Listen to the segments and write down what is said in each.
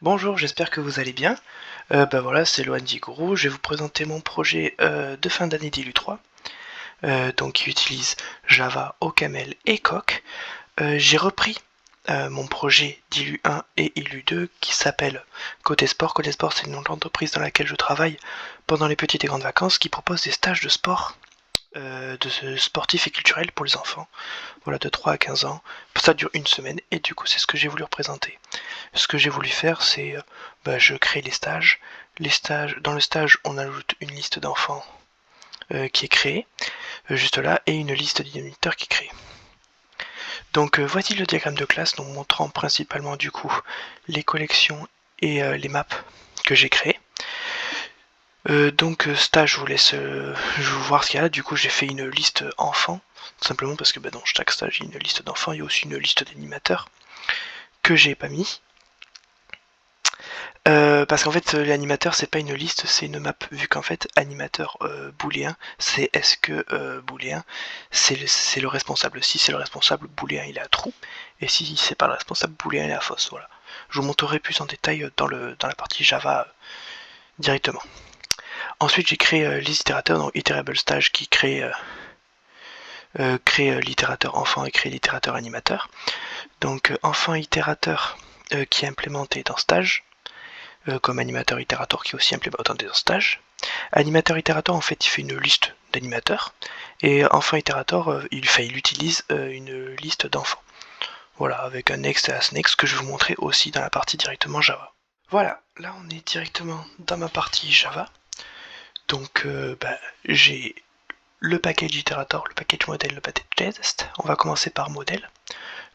Bonjour, j'espère que vous allez bien. Voilà, c'est Loan Gourou. Je vais vous présenter mon projet de fin d'année d'ILU 3, donc qui utilise Java, OCaml et Coq. J'ai repris mon projet d'ILU 1 et ILU 2 qui s'appelle Côté Sport. Côté Sport, c'est le nom de l'entreprise dans laquelle je travaille pendant les petites et grandes vacances qui propose des stages de sport, de sportifs et culturels pour les enfants, voilà, de 3 à 15 ans. Ça dure une semaine et du coup, c'est ce que j'ai voulu représenter. Ce que j'ai voulu faire, c'est je crée les stages. Dans le stage, on ajoute une liste d'enfants qui est créée, juste là, et une liste d'inhibiteurs qui est créée. Donc voici le diagramme de classe, donc montrant principalement du coup les collections et les maps que j'ai créées. Stage, je vous voir ce qu'il y a. Du coup, j'ai fait une liste enfants, tout simplement parce que dans chaque stage, il y a une liste d'enfants, il y a aussi une liste d'animateurs que j'ai pas mis. Parce qu'en fait, l'animateur, c'est pas une liste, c'est une map, vu qu'en fait, animateur booléen, c'est est-ce que booléen, c'est le responsable. Si c'est le responsable, booléen, il est à true, et si c'est pas le responsable, booléen, il est à fausse. Voilà. Je vous montrerai plus en détail dans la partie Java directement. Ensuite, j'ai créé les itérateurs, donc iterable stage qui crée l'itérateur enfant et crée l'itérateur animateur. Donc enfant itérateur qui est implémenté dans stage. Comme animateur itérateur qui est aussi implémenté dans stage. Animateur itérateur, en fait, il fait une liste d'animateurs, et enfant itérateur, il utilise une liste d'enfants. Voilà, avec un next et un next que je vais vous montrer aussi dans la partie directement Java. Voilà, là on est directement dans ma partie Java. Donc j'ai le package itérateur, le package modèle, le package test. On va commencer par modèle.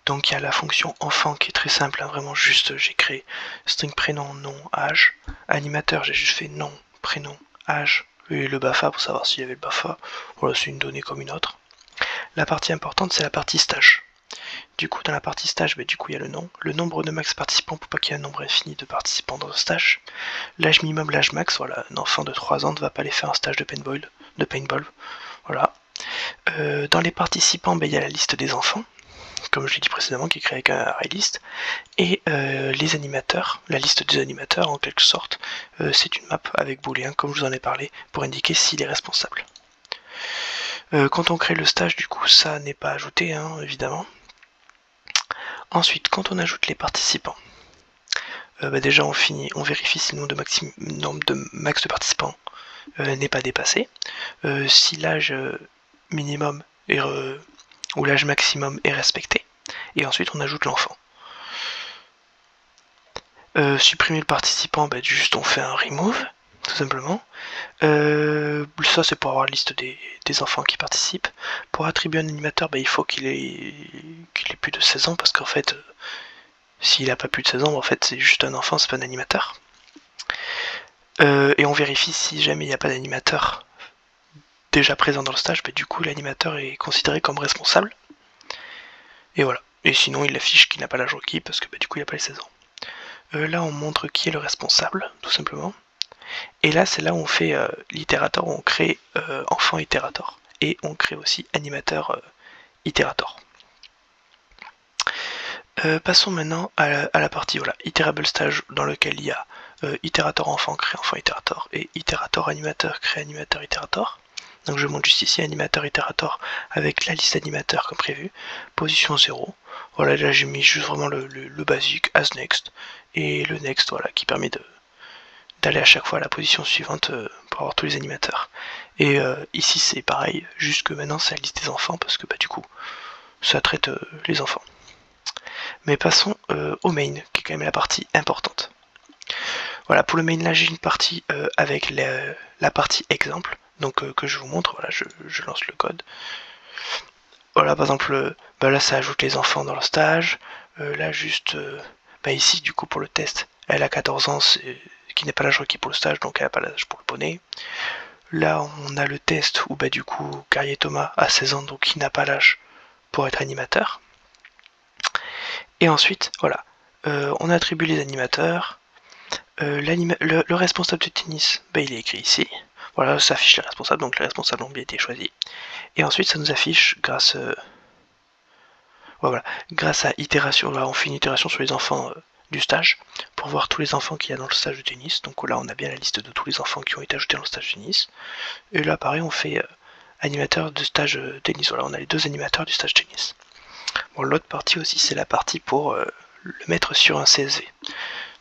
Donc il y a la fonction enfant qui est très simple, hein, vraiment juste j'ai créé string prénom, nom, âge. Animateur, j'ai juste fait nom, prénom, âge et le BAFA pour savoir s'il y avait le BAFA. Voilà, c'est une donnée comme une autre. La partie importante, c'est la partie stage. Du coup, dans la partie stage, du coup, il y a le nom, le nombre de max participants pour pas qu'il y ait un nombre infini de participants dans le stage, l'âge minimum, l'âge max. Voilà, un enfant de 3 ans ne va pas aller faire un stage de paintball. Voilà. Dans les participants, il y a la liste des enfants, comme je l'ai dit précédemment, qui est créé avec un array list, et les animateurs, la liste des animateurs en quelque sorte, c'est une map avec booléen, comme je vous en ai parlé, pour indiquer s'il est responsable. Quand on crée le stage, du coup, ça n'est pas ajouté, hein, évidemment. Ensuite, quand on ajoute les participants, déjà on vérifie si le nombre de max de participants n'est pas dépassé. Si l'âge minimum ou l'âge maximum est respecté. Et ensuite on ajoute l'enfant. Supprimer le participant, juste on fait un remove, tout simplement. Ça c'est pour avoir la liste des enfants qui participent. Pour attribuer un animateur, il faut qu'il ait plus de 16 ans, parce qu'en fait, s'il n'a pas plus de 16 ans, en fait c'est juste un enfant, c'est pas un animateur. Et on vérifie si jamais il n'y a pas d'animateur déjà présent dans le stage, du coup l'animateur est considéré comme responsable. Et voilà. Et sinon il affiche qu'il n'a pas l'âge requis, parce que du coup il n'a pas les 16 ans. Là on montre qui est le responsable, tout simplement. Et là c'est là où on fait l'itérateur, on crée enfant itérateur. Et on crée aussi animateur itérateur. Passons maintenant à la partie iterable stage, dans lequel il y a itérateur enfant crée enfant itérateur et itérateur animateur crée animateur itérateur. Donc je monte juste ici animateur itérateur avec la liste animateur comme prévu, position 0. Voilà, là j'ai mis juste vraiment le basique as next et le next, voilà, qui permet d'aller à chaque fois à la position suivante pour avoir tous les animateurs. Et ici c'est pareil, juste que maintenant c'est la liste des enfants parce que du coup ça traite les enfants. Mais passons au main, qui est quand même la partie importante. Voilà, pour le main là j'ai une partie avec la partie exemple, donc que je vous montre. Voilà, je lance le code. Voilà, par exemple, là ça ajoute les enfants dans le stage. Là juste, ici du coup pour le test, elle a 14 ans, qui n'est pas l'âge requis pour le stage, donc elle n'a pas l'âge pour le poney. Là on a le test où du coup Carrier Thomas a 16 ans, donc il n'a pas l'âge pour être animateur. Et ensuite, voilà, on attribue les animateurs. Le responsable de tennis, il est écrit ici. Voilà, ça affiche les responsables, donc les responsables ont bien été choisis. Et ensuite, ça nous affiche grâce à itération. Là, on fait une itération sur les enfants du stage pour voir tous les enfants qu'il y a dans le stage de tennis. Donc là on a bien la liste de tous les enfants qui ont été ajoutés dans le stage de tennis. Et là pareil on fait animateur de stage tennis. Voilà, on a les 2 animateurs du stage tennis. Bon, l'autre partie aussi c'est la partie pour le mettre sur un CSV.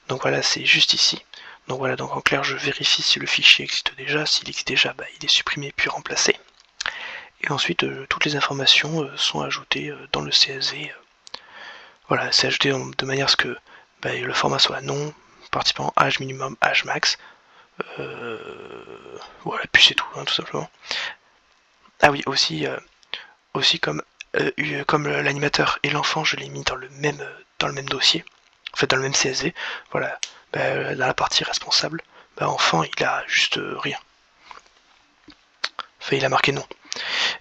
Donc voilà, c'est juste ici. Donc voilà, donc en clair je vérifie si le fichier existe déjà. S'il existe déjà, il est supprimé puis remplacé. Et ensuite toutes les informations sont ajoutées dans le CSV. Voilà, c'est ajouté de manière à ce que le format soit nom, participant, âge minimum, âge max. Voilà, puis c'est tout, hein, tout simplement. Ah oui, aussi comme l'animateur et l'enfant, je l'ai mis dans le même dossier, en fait dans le même CSV. Voilà, dans la partie responsable, enfant il a juste rien. Enfin, il a marqué non.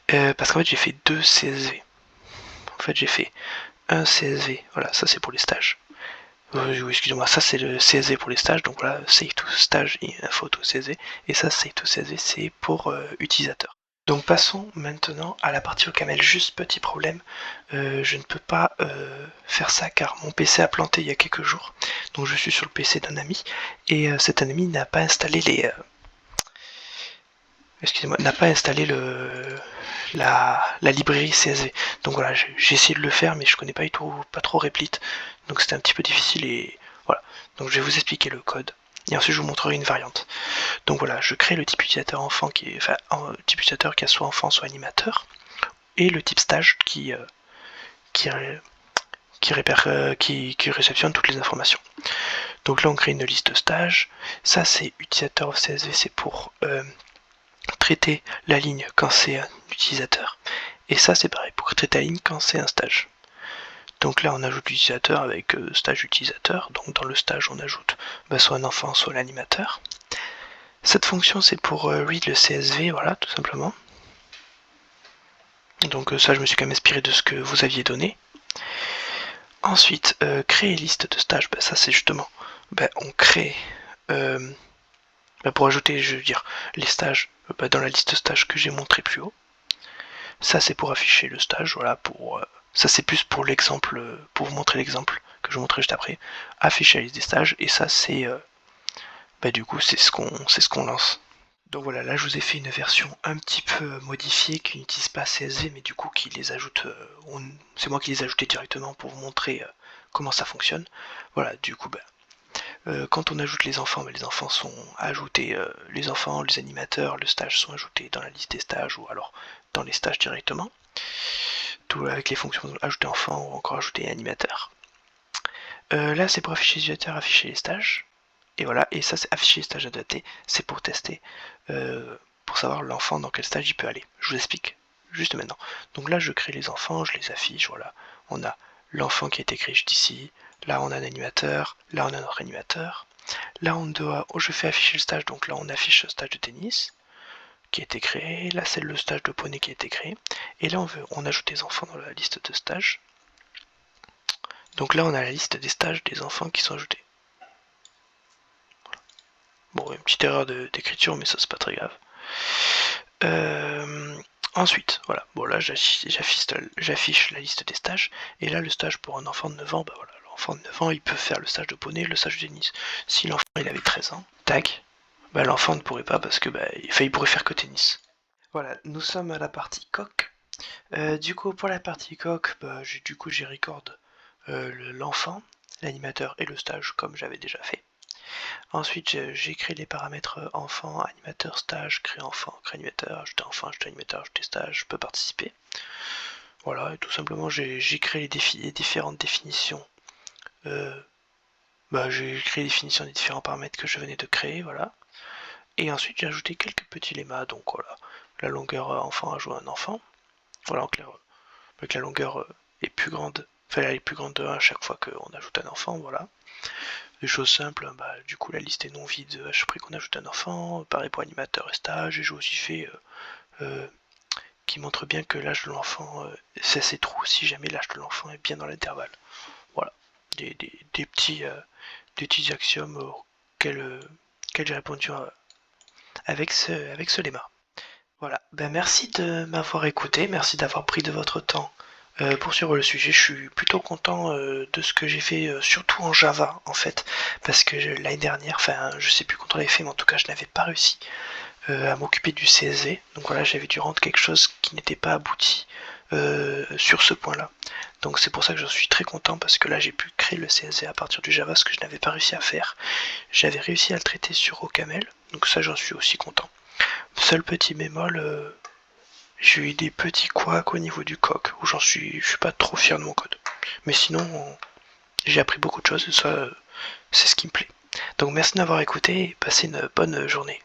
Parce qu'en fait j'ai fait 2 CSV. En fait j'ai fait un CSV, voilà, ça c'est pour les stages. Excusez-moi, ça c'est le CSV pour les stages, donc voilà, Save to Stage et Info to CSV, et ça Save to CSV c'est pour utilisateur. Donc passons maintenant à la partie OCaml. Juste petit problème, je ne peux pas faire ça car mon PC a planté il y a quelques jours, donc je suis sur le PC d'un ami, et cet ami n'a pas installé les... excusez-moi, n'a pas installé la librairie CSV. Donc voilà, j'ai essayé de le faire, mais je connais pas trop Replit, donc c'était un petit peu difficile et voilà. Donc je vais vous expliquer le code et ensuite je vous montrerai une variante. Donc voilà, je crée le type utilisateur enfant type utilisateur qui a soit enfant soit animateur et le type stage qui réceptionne toutes les informations. Donc là on crée une liste stage. Ça c'est utilisateur of CSV, c'est pour traiter la ligne quand c'est un utilisateur. Et ça c'est pareil pour traiter la ligne quand c'est un stage. Donc là on ajoute l'utilisateur avec stage utilisateur. Donc dans le stage on ajoute soit un enfant soit l'animateur. Cette fonction c'est pour read le CSV, voilà tout simplement. Donc ça je me suis quand même inspiré de ce que vous aviez donné. Ensuite créer liste de stages, ça c'est justement on crée pour ajouter, je veux dire, les stages dans la liste stage que j'ai montré plus haut. Ça c'est pour afficher le stage, voilà, ça c'est plus pour l'exemple, pour vous montrer l'exemple que je vous montrerai juste après. Afficher la liste des stages, et ça c'est du coup c'est ce qu'on lance. Donc voilà, là je vous ai fait une version un petit peu modifiée qui n'utilise pas CSV, mais du coup qui les ajoute, c'est moi qui les ai ajoutés directement pour vous montrer comment ça fonctionne. Voilà, du coup quand on ajoute les enfants sont ajoutés, les enfants, les animateurs, le stage sont ajoutés dans la liste des stages ou alors dans les stages directement. Tout avec les fonctions ajouter enfant ou encore ajouter animateur. Là c'est pour afficher les utilisateurs, afficher les stages. Et voilà, et ça c'est afficher les stages adaptés, c'est pour tester, pour savoir l'enfant dans quel stage il peut aller. Je vous explique juste maintenant. Donc là je crée les enfants, je les affiche, voilà. On a l'enfant qui a été créé juste ici, là on a un animateur, là on a notre animateur. Là je fais afficher le stage, donc là on affiche le stage de tennis qui a été créé, là c'est le stage de poney qui a été créé, et là on ajoute des enfants dans la liste de stages. Donc là on a la liste des stages des enfants qui sont ajoutés. Bon, une petite erreur d'écriture, mais ça c'est pas très grave. Ensuite, voilà, bon là j'affiche la liste des stages, et là le stage pour un enfant de 9 ans, voilà, l'enfant de 9 ans il peut faire le stage de poney, le stage de tennis. Si l'enfant il avait 13 ans, tac, l'enfant ne pourrait pas parce que il pourrait faire que tennis. Voilà, nous sommes à la partie coq. Du coup pour la partie coq, j'ai record l'enfant, l'animateur et le stage comme j'avais déjà fait. Ensuite, j'ai créé les paramètres enfant, animateur, stage, créer enfant, créer animateur, ajouter enfant, ajouter animateur, ajouter stage, je peux participer. Voilà, et tout simplement j'ai créé les différentes définitions. J'ai créé les définitions des différents paramètres que je venais de créer, voilà. Et ensuite j'ai ajouté quelques petits lemmas, donc voilà, la longueur enfant ajoute un enfant. Voilà, en clair, que la longueur est plus grande, enfin elle est plus grande de 1 à chaque fois qu'on ajoute un enfant, voilà. Des choses simples, du coup la liste est non vide à chaque fois qu'on ajoute un enfant, pareil pour animateur et stage, et j'ai aussi fait qui montre bien que l'âge de l'enfant, c'est true si jamais l'âge de l'enfant est bien dans l'intervalle. Voilà, des petits axiomes auxquels j'ai répondu avec ce lemma. Voilà, merci de m'avoir écouté, merci d'avoir pris de votre temps poursuivre le sujet, je suis plutôt content de ce que j'ai fait, surtout en Java en fait, parce que l'année dernière, enfin je sais plus quand on l'avait fait, mais en tout cas je n'avais pas réussi à m'occuper du CSV, donc voilà, j'avais dû rendre quelque chose qui n'était pas abouti sur ce point-là. Donc c'est pour ça que je suis très content, parce que là j'ai pu créer le CSV à partir du Java, ce que je n'avais pas réussi à faire. J'avais réussi à le traiter sur OCaml, donc ça j'en suis aussi content. Seul petit bémol, j'ai eu des petits couacs au niveau du coq, où je suis pas trop fier de mon code. Mais sinon, j'ai appris beaucoup de choses et ça, c'est ce qui me plaît. Donc merci d'avoir écouté et passez une bonne journée.